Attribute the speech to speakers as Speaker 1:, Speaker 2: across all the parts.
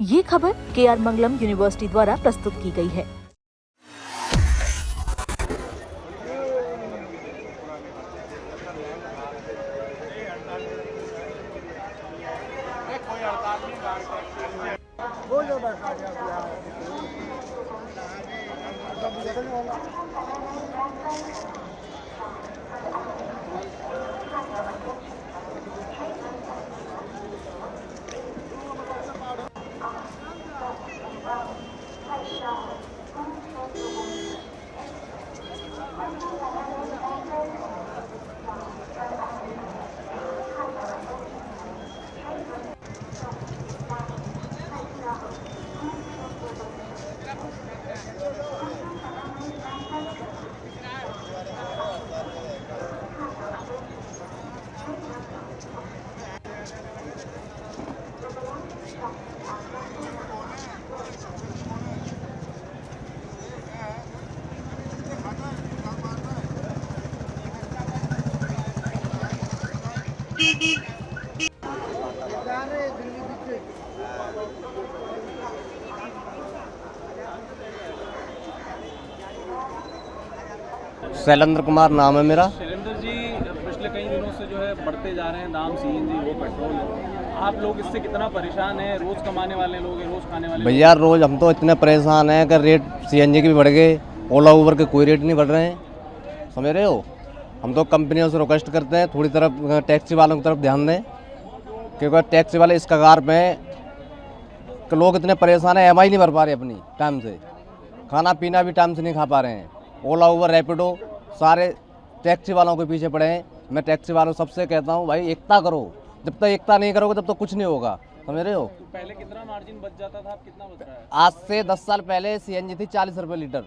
Speaker 1: ये खबर KR मंगलम university द्वारा प्रस्तुत की गई है।
Speaker 2: शैलेंद्र कुमार नाम है मेरा।
Speaker 3: शैलेंद्र जी, पिछले कई दिनों से जो है बढ़ते जा रहे हैं दाम सीएनजी वो पेट्रोल, आप लोग इससे कितना परेशान हैं? रोज कमाने वाले लोग हैं, रोज खाने वाले
Speaker 2: भैया रोज हम तो इतने परेशान हैं कि रेट सीएनजी के भी बढ़ गए, ओला उबर के कोई रेट नहीं बढ़ रहे हैं, समझ रहे हो। हम तो कंपनियों से रिक्वेस्ट करते हैं थोड़ी तरफ टैक्सी वालों की तरफ ध्यान दें, क्योंकि टैक्सी वाले इस कगार पे कि लोग इतने परेशान हैं, EMI नहीं भर पा रहे अपनी टाइम से, खाना पीना भी टाइम से नहीं खा पा रहे हैं। ओला उबर रैपिडो सारे टैक्सी वालों के पीछे पड़े हैं। मैं टैक्सी वालों सबसे कहता हूँ भाई एकता करो, जब तक एकता नहीं करोगे तब तक कुछ नहीं होगा, समझ रहे हो।
Speaker 3: तो पहले कितना मार्जिन बच जाता था, अब कितना बच रहा है?
Speaker 2: आज से 10 साल पहले सीएनजी थी 40 रुपये लीटर,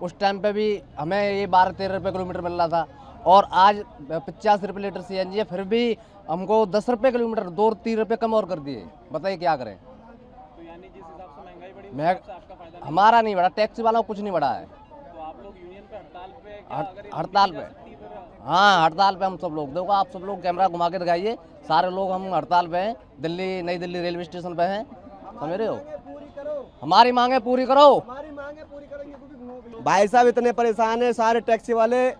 Speaker 2: उस टाइम पे भी हमें ये 12-13 रुपये किलोमीटर मिल रहा था, और आज 85 रुपये लीटर सीएनजी है, फिर भी हमको 10 रुपये किलोमीटर 2-3 रुपये कम और कर दिए। बताइए क्या करें।
Speaker 3: तो यानी जिस हिसाब से महंगाई बढ़ी
Speaker 2: मैं
Speaker 3: उससे आपका फायदा नहीं?
Speaker 2: हमारा नहीं बढ़ा, टैक्सी वालों को कुछ नहीं बढ़ा है।
Speaker 3: तो आप लोग यूनियन पे हड़ताल पे क्या, अगर ये
Speaker 2: हड़ताल
Speaker 3: नहीं जा
Speaker 2: पे,
Speaker 3: सकती फिर?
Speaker 2: हाँ हड़ताल पे हम सब लोग, देखो आप सब लोग कैमरा घुमा के दिखाइए, सारे लोग हम हड़ताल पे हैं, दिल्ली नई दिल्ली रेलवे स्टेशन पे हैं, समझ रहे हो। हमारी मांगे पूरी करो।
Speaker 4: भाई साहब इतने परेशान है, सारे टैक्सी वाले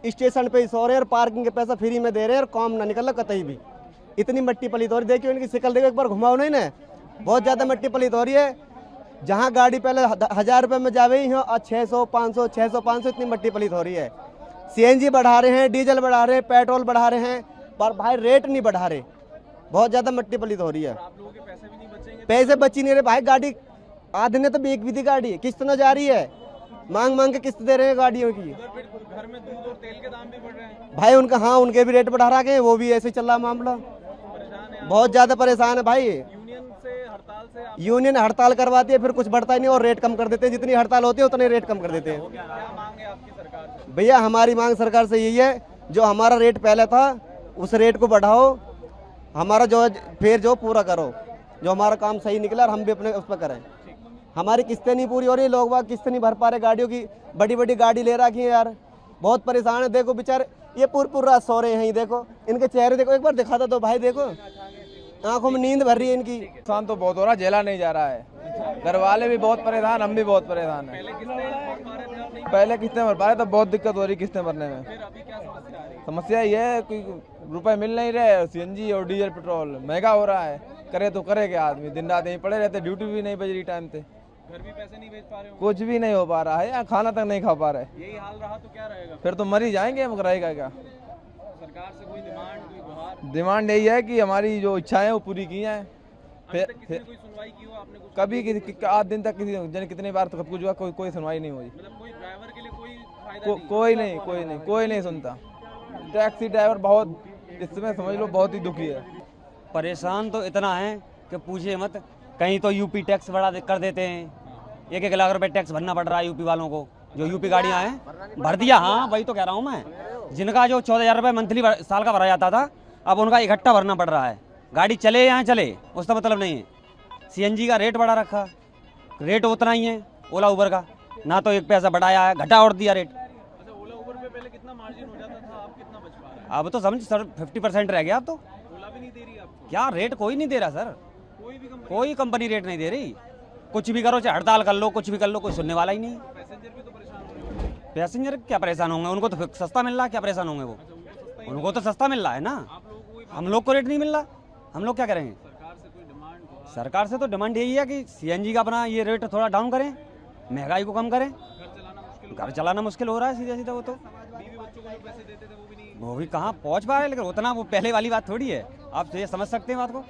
Speaker 4: स्टेशन पे ही सो रहे हैं और पार्किंग के पैसा फ्री में दे रहे हैं और काम ना निकल रहा कतई भी। इतनी मट्टी पलीत हो रही, देखिए इनकी शिकल देखो, एक बार घुमाओ नहीं ना, बहुत ज़्यादा मट्टी पलीत हो रही है। जहाँ गाड़ी पहले 1000 रुपये में जावे ही और 600 500 600 500 इतनी मट्टी पलीत हो रही है। सीएनजी बढ़ा रहे हैं, डीजल बढ़ा रहे हैं, पेट्रोल बढ़ा रहे हैं, पर भाई रेट नहीं बढ़ा रहे, बहुत ज़्यादा मट्टी पलीत हो रही है।
Speaker 3: आप लोगों के पैसे भी नहीं बचेंगे?
Speaker 4: पैसे बची नहीं रहे भाई, गाड़ी आधे ने तो बेच भी दी गाड़ी, किस्त न जा रही है, मांग मांग के किस्त दे रहे हैं गाड़ियों की।
Speaker 3: उधर फिर घर में दूध और तेल के दाम भी बढ़ रहे हैं
Speaker 4: भाई उनका, हाँ उनके भी रेट बढ़ा रखे हैं, वो भी ऐसे चल रहा मामला,
Speaker 3: परेशान है।
Speaker 4: बहुत ज़्यादा परेशान है भाई।
Speaker 3: यूनियन से हड़ताल से आप
Speaker 4: यूनियन हड़ताल करवाती है, फिर कुछ बढ़ता ही नहीं और रेट कम कर देते हैं, जितनी हड़ताल होती है उतने रेट कम कर देते हैं।
Speaker 3: क्या मांग है आपकी सरकार से?
Speaker 4: भैया हमारी मांग सरकार से यही है, जो हमारा रेट पहले था उस रेट को बढ़ाओ, हमारा जो फिर जो पूरा करो, जो हमारा काम सही निकला और हम भी अपने उस पर करें। हमारी किस्तें नहीं पूरी हो रही, लोग बाग किस्तें नहीं भर पा रहे, गाड़ियों की बड़ी बड़ी गाड़ी ले रखी है यार, बहुत परेशान है। देखो बेचारे ये पूरी रात सो रहे हैं, देखो इनके चेहरे देखो, एक बार दिखा दो भाई, देखो आंखों में नींद भर रही है इनकी।
Speaker 5: नुकसान तो बहुत हो रहा, झेला नहीं जा रहा है, घर वाले भी बहुत परेशान, हम भी बहुत परेशान हैं। पहले किस्तें भर पा रहे तो बहुत दिक्कत हो रही किस्तें भरने में। समस्या ये है कि रुपए मिल नहीं रहे, सीएनजी और डीजल पेट्रोल महंगा हो रहा है, करे तो करे क्या आदमी, दिन रात यहीं पड़े रहते, ड्यूटी भी नहीं बज रही टाइम पे,
Speaker 3: घर भी पैसे नहीं भेज पा रहे हो?
Speaker 5: कुछ भी नहीं हो पा रहा है, यहाँ खाना तक नहीं खा पा रहे,
Speaker 3: यही हाल रहा तो क्या रहेगा?
Speaker 5: फिर तो मर ही जाएंगे हम, रहेगा क्या।
Speaker 3: सरकार से कोई डिमांड, कोई गुहार?
Speaker 5: डिमांड यही है कि हमारी जो इच्छाएं वो पूरी की जाएं।
Speaker 3: अभी तक किसी ने कोई सुनवाई की हो आपने? कुछ
Speaker 5: कभी 8 दिन तक किसी जन कितनी बार तो कुछ हुआ, कोई सुनवाई नहीं हुई,
Speaker 3: मतलब कोई ड्राइवर के लिए कोई फायदा नहीं?
Speaker 5: कोई नहीं सुनता। टैक्सी ड्राइवर बहुत इस समय समझ लो बहुत ही दुखी है।
Speaker 6: परेशान तो इतना है कि पूछिए मत, कहीं तो यूपी टैक्स बढ़ा कर देते हैं, 1-1 लाख रुपए टैक्स भरना पड़ रहा है यूपी वालों को, जो यूपी गाड़ियां हैं भर दिया। हाँ वही तो कह रहा हूँ मैं, जिनका जो 14,000 रुपये मंथली साल का भरा जाता था, अब उनका इकट्ठा भरना पड़ रहा है। गाड़ी चले या चले उसका मतलब नहीं है। सीएनजी का रेट बढ़ा रखा, रेट उतना ही है ओला उबर का, ना तो 1 पैसा बढ़ाया है, घटा और दिया रेट।
Speaker 3: अच्छा, ओला उबर पे पहले कितना मार्जिन हो जाता था, अब कितना बच पा रहा है?
Speaker 6: अब तो समझ सर 50% रह गया, अब तो
Speaker 3: ओला भी नहीं दे रही आपको?
Speaker 6: क्या रेट कोई नहीं दे रहा सर,
Speaker 3: कोई भी कंपनी
Speaker 6: कोई कंपनी रेट नहीं दे रही। कुछ भी करो, चाहे हड़ताल कर लो, कुछ भी कर लो, कोई सुनने वाला ही नहीं। पैसेंजर क्या परेशान होंगे, उनको तो सस्ता मिल रहा है, क्या परेशान होंगे वो? उनको तो सस्ता मिल रहा है ना, हम लोग को रेट नहीं मिल रहा, हम लोग क्या करेंगे? सरकार से तो डिमांड यही है कि सीएनजी का अपना ये रेट थोड़ा डाउन करें, महंगाई को कम करें। घर चलाना मुश्किल हो रहा है सीधा सीधा। वो तो वो भी कहाँ पहुँच पा रहे, लेकिन उतना वो पहले वाली बात थोड़ी है। आप ये समझ सकते हैं बात को।